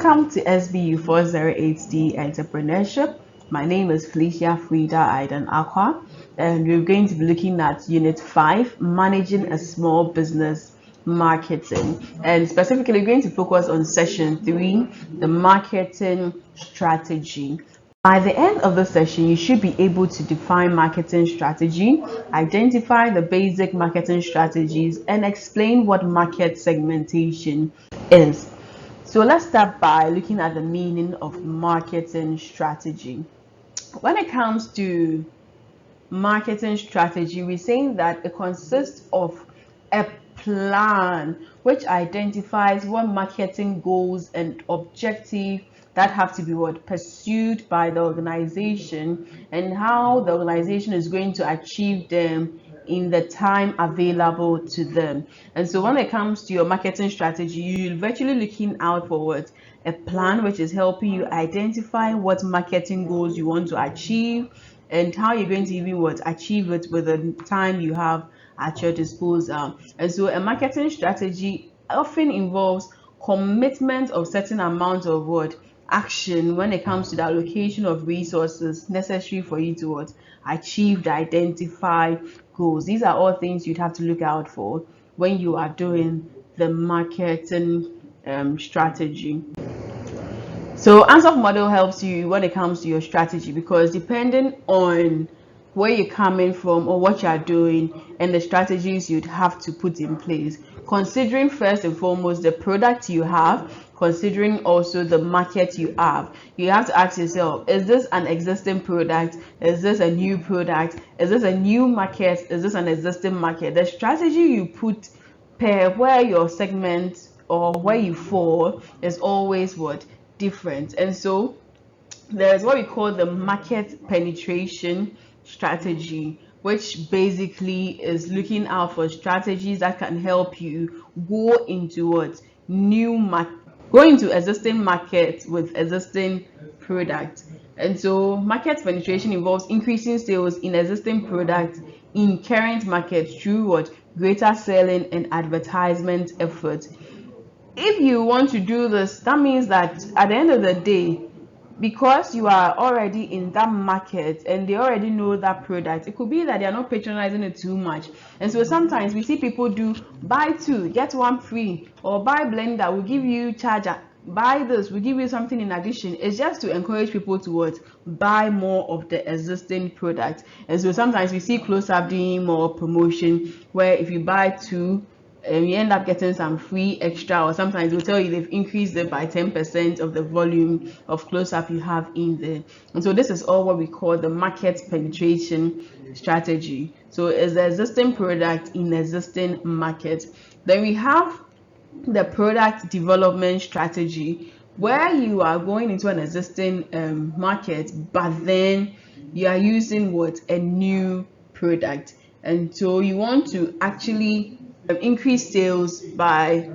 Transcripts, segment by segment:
Welcome to SBU 408D Entrepreneurship. My name is Felicia Frida Aidan Aqua, and we're going to be looking at Unit 5, Managing a Small Business Marketing. And specifically, we're going to focus on Session 3, the Marketing Strategy. By the end of the session, you should be able to define marketing strategy, identify the basic marketing strategies, and explain what market segmentation is. So let's start by looking at the meaning of marketing strategy. When it comes to marketing strategy, we're saying that it consists of a plan which identifies what marketing goals and objectives that have to be pursued by the organization and how the organization is going to achieve them in the time available to them. And so when it comes to your marketing strategy, you're virtually looking out for a plan which is helping you identify what marketing goals you want to achieve and how you're going to even achieve it with the time you have at your disposal. And so a marketing strategy often involves commitment of certain amount of action when it comes to the allocation of resources necessary for you to achieve the identified goals. These are all things you'd have to look out for when you are doing the marketing strategy. So ANSOF model helps you when it comes to your strategy, because depending on where you're coming from or what you're doing and the strategies you'd have to put in place, considering first and foremost the product you have, considering also the market you have to ask yourself, is this an existing product? Is this a new product? Is this a new market? Is this an existing market? The strategy you put per where your segment or where you fall is always different. And so there's what we call the market penetration strategy, which basically is looking out for strategies that can help you go into go into existing markets with existing products. And so market penetration involves increasing sales in existing products in current markets through greater selling and advertisement efforts. If you want to do this, that means that at the end of the day, because you are already in that market and they already know that product, it could be that they are not patronizing it too much. And so sometimes we see people do buy two get one free, or buy blender, we'll give you charger, buy this, we'll give you something in addition. It's just to encourage people to buy more of the existing product. And so sometimes we see Close-Up doing more promotion where if you buy two, you end up getting some free extra, or sometimes they'll tell you they've increased it by 10% of the volume of Close-Up you have in there. And so this is all what we call the market penetration strategy. So it's the existing product in existing market. Then we have the product development strategy, where you are going into an existing market, but then you are using a new product. And so you want to actually increase sales by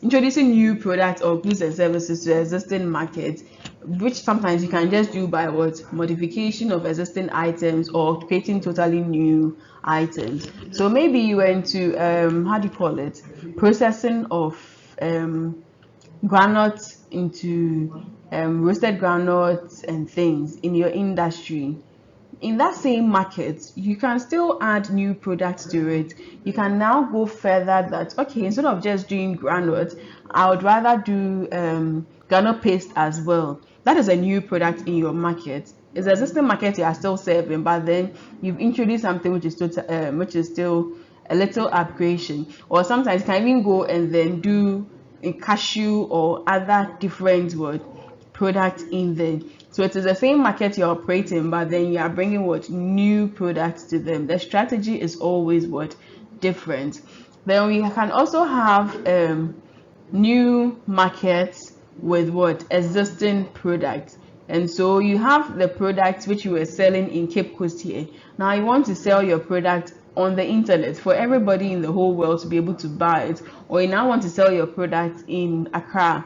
introducing new products or goods and services to existing markets, which sometimes you can just do by modification of existing items or creating totally new items. So maybe you went to processing of granules into roasted granules and things in your industry. In that same market, you can still add new products to it. You can now go further that, okay, instead of just doing granules, I would rather do granule paste as well. That is a new product in your market. It's the existing market you are still serving, but then you've introduced something which is still a little upgradation. Or sometimes you can even go and then do a cashew or other different product in there. So it is the same market you're operating, but then you are bringing new products to them. The strategy is always different. Then we can also have new markets with existing products. And so you have the products which you were selling in Cape Coast here. Now you want to sell your product on the internet for everybody in the whole world to be able to buy it, or you now want to sell your product in Accra.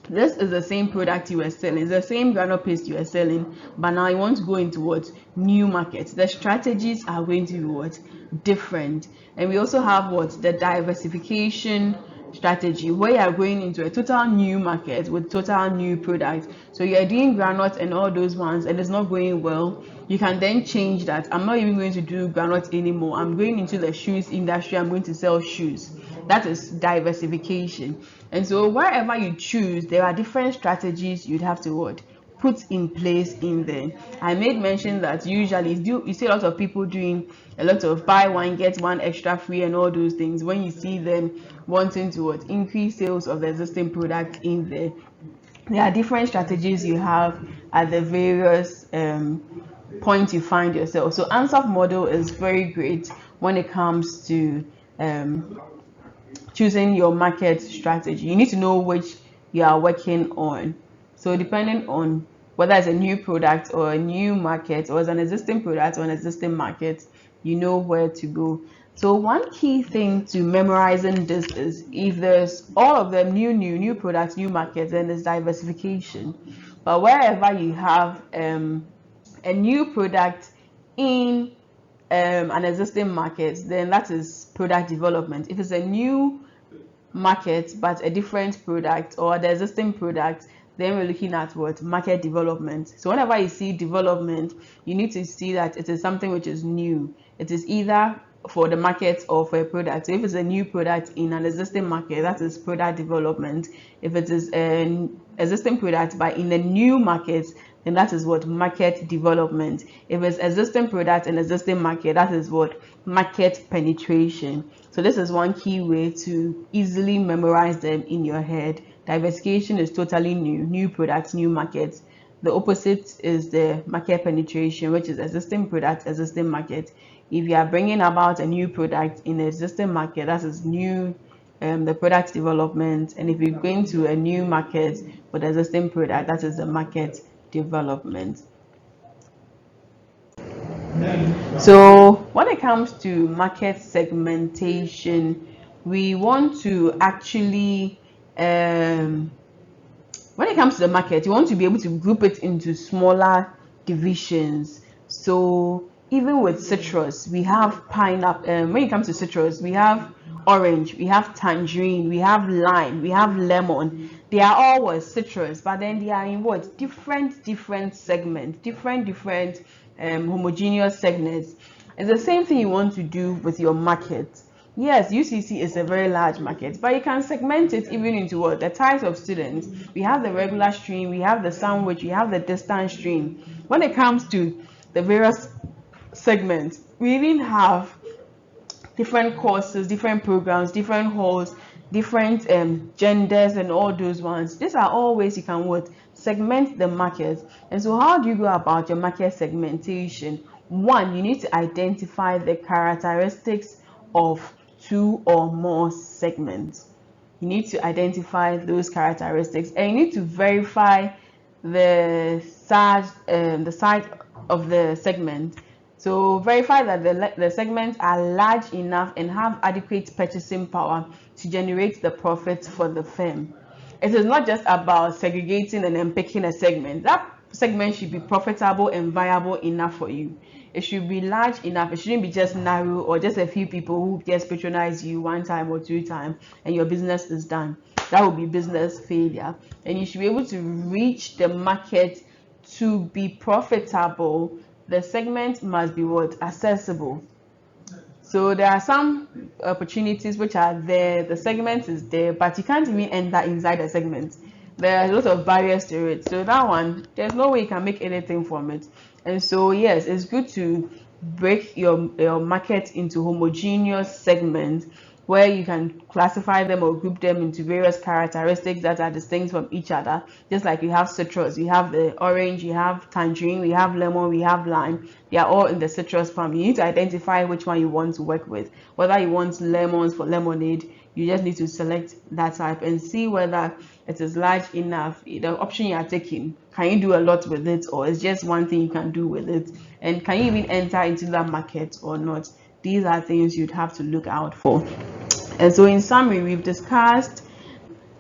This is the same product you were selling, it's the same granule paste you were selling, but now you want to go into new markets. The strategies are going to be different. And we also have the diversification strategy where you are going into a total new market with total new products. So you're doing granite and all those ones and it's not going well, you can then change that. I'm not even going to do granite anymore. I'm going into the shoes industry. I'm going to sell shoes. That is diversification. And so wherever you choose, there are different strategies you'd have to what? Put in place in there. I made mention that usually you see a lot of people doing a lot of buy one get one extra free and all those things. When you see them wanting to what? Increase sales of the existing product in there are different strategies you have at the various points you find yourself. So ANSAF model is very great when it comes to choosing your market strategy. You need to know which you are working on. So depending on whether it's a new product or a new market or it's an existing product or an existing market, you know where to go. So one key thing to memorizing this is if there's all of them new products, new markets, then there's diversification. But wherever you have a new product in an existing market, then that is product development. If it's a new market but a different product or the existing product, then we're looking at what? Market development. So whenever you see development, you need to see that it is something which is new. It is either for the market or for a product. So if it's a new product in an existing market, that is product development. If it is an existing product but in a new market, then that is what? Market development. If it's existing product and existing market, that is what? Market penetration. So this is one key way to easily memorize them in your head. Diversification is totally new products, new markets. The opposite is the market penetration, which is existing product, existing market. If you are bringing about a new product in the existing market, that is new, the product development. And if you're going to a new market with existing product, that is the market development. So when it comes to market segmentation, we want to actually when it comes to the market, you want to be able to group it into smaller divisions. So even with citrus, we have pineapple. When it comes to citrus, we have orange, we have tangerine, we have lime, we have lemon. They are all what? Citrus, but then they are in what? Different segments, different homogeneous segments. It's the same thing you want to do with your market. Yes, UCC is a very large market, but you can segment it even into what? The types of students. We have the regular stream, we have the sandwich, we have the distance stream. When it comes to the various segments, we even have different courses, different programs, different halls, different genders and all those ones. These are all ways you can what? Segment the market. And so how do you go about your market segmentation? One, you need to identify the characteristics of two or more segments. You need to identify those characteristics and you need to verify the size of the segment. So verify that the segments are large enough and have adequate purchasing power to generate the profits for the firm. It is not just about segregating and then picking a segment. That segment should be profitable and viable enough for you. It should be large enough. It shouldn't be just narrow or just a few people who just patronize you one time or two times and your business is done. That would be business failure. And you should be able to reach the market to be profitable. The segment must be what? Accessible. So there are some opportunities which are there, the segment is there, but you can't even enter inside the segment. There are a lot of barriers to it. So that one, there's no way you can make anything from it. And so yes, it's good to break your market into homogeneous segments where you can classify them or group them into various characteristics that are distinct from each other. Just like you have citrus, you have the orange, you have tangerine, we have lemon, we have lime. They are all in the citrus farm. You need to identify which one you want to work with. Whether you want lemons for lemonade, you just need to select that type and see whether it is large enough. The option you are taking, can you do a lot with it, or is just one thing you can do with it, and can you even enter into that market or not? These are things you'd have to look out for. And so in summary, we've discussed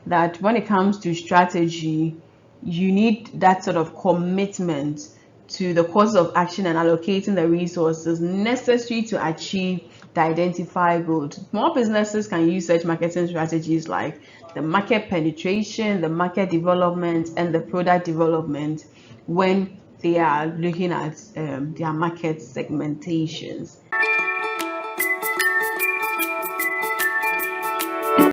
that when it comes to strategy, you need that sort of commitment to the course of action and allocating the resources necessary to achieve to identify growth. Small businesses can use such marketing strategies like the market penetration, the market development, and the product development when they are looking at their market segmentations.